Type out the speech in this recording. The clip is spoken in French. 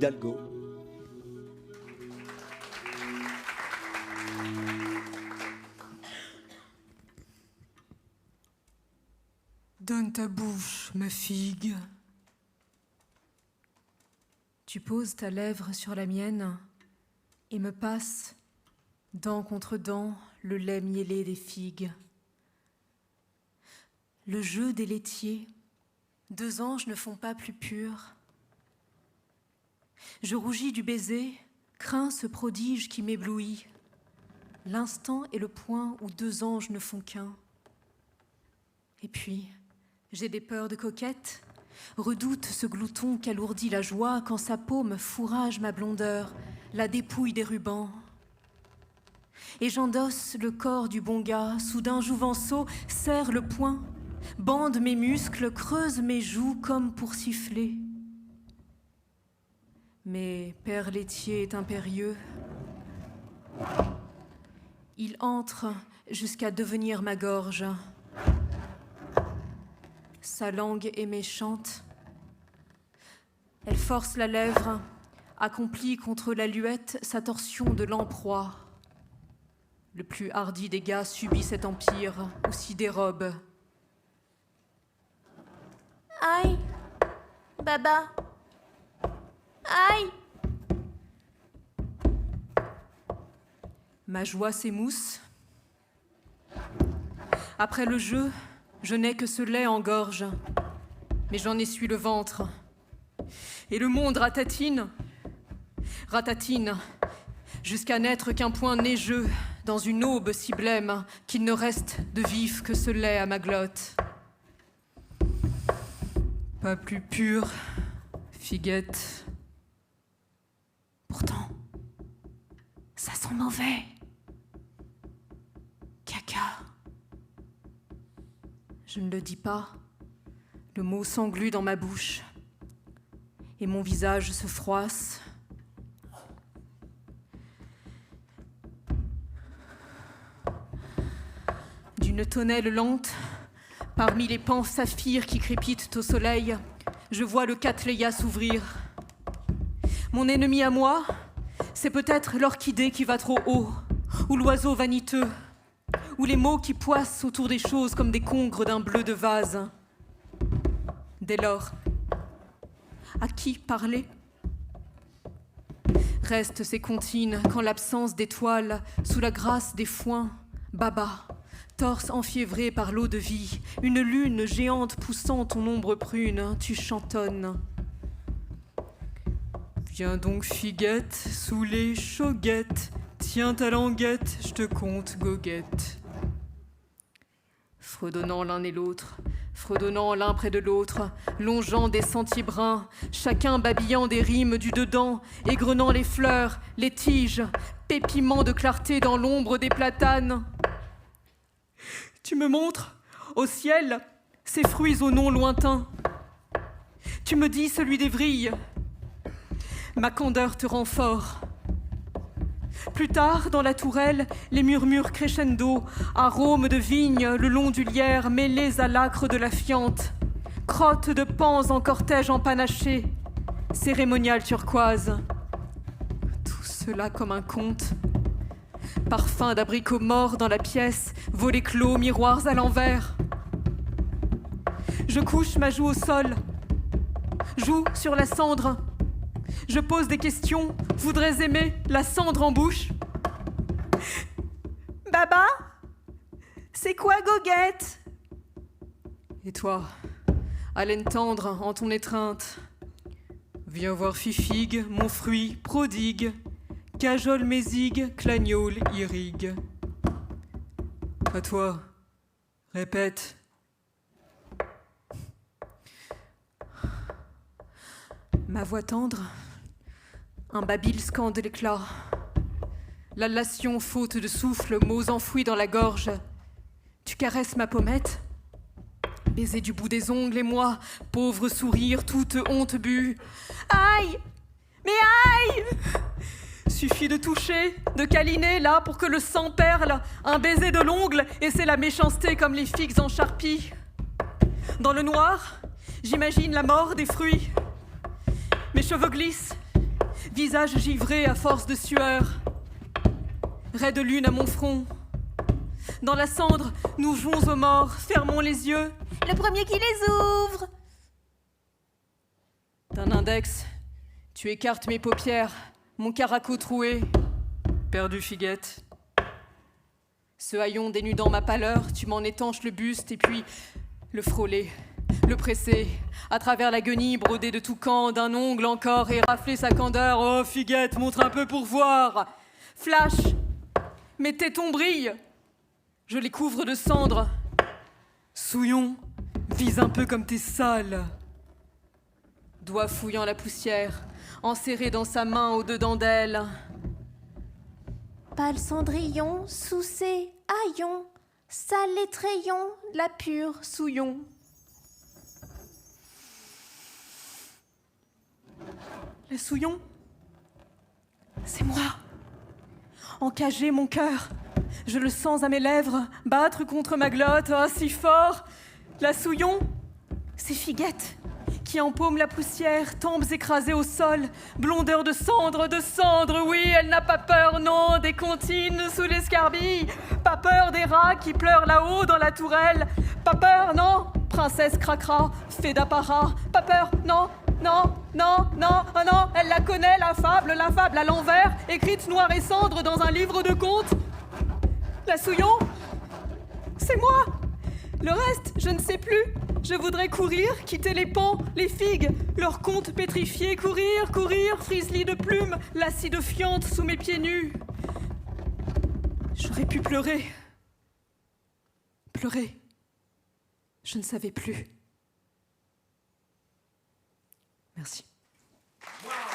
Hidalgo. Donne ta bouche, ma figue. Tu poses ta lèvre sur la mienne et me passes, dent contre dent, le lait miellé des figues. Le jeu des laitiers, deux anges ne font pas plus purs. Je rougis du baiser, crains ce prodige qui m'éblouit. L'instant est le point où deux anges ne font qu'un. Et puis, j'ai des peurs de coquette, redoute ce glouton qu'alourdit la joie quand sa paume fourrage ma blondeur, la dépouille des rubans. Et j'endosse le corps du bon gars, soudain jouvenceau, serre le poing, bande mes muscles, creuse mes joues comme pour siffler. Mais père laitier est impérieux. Il entre jusqu'à devenir ma gorge. Sa langue est méchante. Elle force la lèvre, accomplit contre la luette sa torsion de lamproie. Le plus hardi des gars subit cet empire ou s'y dérobe. Aïe, Baba. Aïe. Ma joie s'émousse. Après le jeu, je n'ai que ce lait en gorge, mais j'en essuie le ventre. Et le monde ratatine, jusqu'à n'être qu'un point neigeux dans une aube si blême qu'il ne reste de vif que ce lait à ma glotte. Pas plus pur, figuette. Pourtant, ça sent mauvais. Caca. Je ne le dis pas. Le mot s'englue dans ma bouche. Et mon visage se froisse. D'une tonnelle lente, parmi les pans saphirs qui crépitent au soleil, je vois le Cattleya s'ouvrir. Mon ennemi à moi, c'est peut-être l'orchidée qui va trop haut, ou l'oiseau vaniteux, ou les mots qui poissent autour des choses comme des congres d'un bleu de vase. Dès lors, à qui parler ? Restent ces comptines quand l'absence d'étoiles, sous la grâce des foins, Baba, torse enfiévré par l'eau de vie, une lune géante poussant ton ombre prune, tu chantonnes. Viens donc, figuette, sous les choguettes, tiens ta languette, je te compte goguette. Fredonnant l'un et l'autre, fredonnant l'un près de l'autre, longeant des sentiers bruns, chacun babillant des rimes du dedans, égrenant les fleurs, les tiges, pépiment de clarté dans l'ombre des platanes. Tu me montres, au ciel, ces fruits au nom lointain. Tu me dis celui des vrilles. Ma candeur te rend fort. Plus tard, dans la tourelle, les murmures crescendo, arômes de vigne le long du lierre mêlés à l'âcre de la fiente, crottes de pans en cortège empanaché, cérémonial turquoise. Tout cela comme un conte. Parfum d'abricots morts dans la pièce, volets clos, miroirs à l'envers. Je couche ma joue au sol, joue sur la cendre. Je pose des questions, voudrais aimer la cendre en bouche. Baba, c'est quoi goguette ? Et toi, haleine tendre en ton étreinte, viens voir Fifigue, mon fruit prodigue, cajole mésigues, clagnole irrigue. À toi, répète. Ma voix tendre, un babil scande l'éclat. L'allation faute de souffle, mots enfouis dans la gorge. Tu caresses ma pommette, baiser du bout des ongles et moi, pauvre sourire, toute honte bue. Aïe ! Mais aïe ! Suffit de toucher, de câliner là pour que le sang perle, un baiser de l'ongle et c'est la méchanceté comme les figues en charpie. Dans le noir, j'imagine la mort des fruits. Mes cheveux glissent, visage givré à force de sueur. Raie de lune à mon front. Dans la cendre, nous jouons aux morts, fermons les yeux. Le premier qui les ouvre. D'un index, tu écartes mes paupières, mon caraco troué. Perdu figuette. Ce haillon dénudant ma pâleur, tu m'en étanches le buste et puis le frôler, le presser, à travers la guenille brodée de tout camp, d'un ongle encore et rafler sa candeur. Oh figuette, montre un peu pour voir. Flash, mes tétons brillent. Je les couvre de cendres. Souillon, vise un peu comme tes sales. Doigt fouillant la poussière, enserré dans sa main au-dedans d'elle. Pâle cendrillon, sous ses haillons, sale étrayon, la pure souillon. Le souillon, c'est moi. Encagé mon cœur, je le sens à mes lèvres, battre contre ma glotte, oh, si fort. La souillon, c'est Figuette, qui empaume la poussière, tempes écrasées au sol, blondeur de cendre, oui, elle n'a pas peur, non, des comptines sous l'escarbille, pas peur des rats qui pleurent là-haut dans la tourelle, pas peur, non, princesse cracra, fée d'apparat, pas peur, non, non, non, non, oh non, elle la connaît, la fable à l'envers, écrite noir et cendre dans un livre de contes. La souillon, c'est moi. Le reste, je ne sais plus. Je voudrais courir, quitter les pans, les figues, leurs contes pétrifiés, courir, frislis de plumes, l'acide fiante sous mes pieds nus. J'aurais pu pleurer. Pleurer. Je ne savais plus. Merci. Wow.